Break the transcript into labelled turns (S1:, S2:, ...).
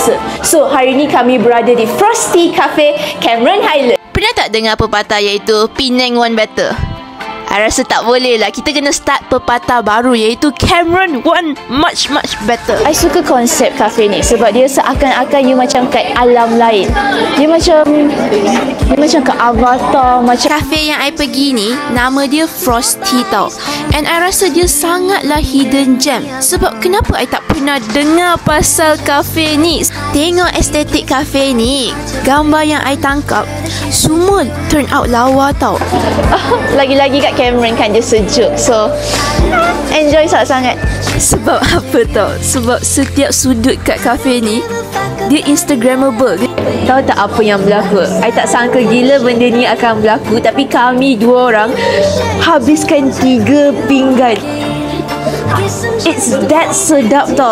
S1: rasa. So hari ni kami berada di Frosty Cafe Cameron Highland.
S2: Pernah tak dengar pepatah iaitu Penang One Better? I rasa tak boleh lah. Kita kena start pepatah baru iaitu Cameron One Much Better.
S1: I suka konsep kafe ni sebab dia seakan-akan you macam kat alam lain. Dia macam ke Avatar macam.
S2: Kafe yang I pergi ni nama dia Frosty tau. And I rasa dia sangatlah hidden gem. Sebab kenapa I tak pernah dengar pasal kafe ni? Tengok estetik kafe ni. Gambar yang I tangkap semua turn out lawa tau.
S1: Lagi-lagi kat Cameron kan dia sejuk. So enjoy sangat-sangat.
S2: Sebab apa tau? Sebab setiap sudut kat kafe ni dia Instagramable.
S1: Tahu tak apa yang berlaku? I tak sangka gila benda ni akan berlaku. Tapi kami dua orang habiskan 3 pinggan. It's that sedap tau.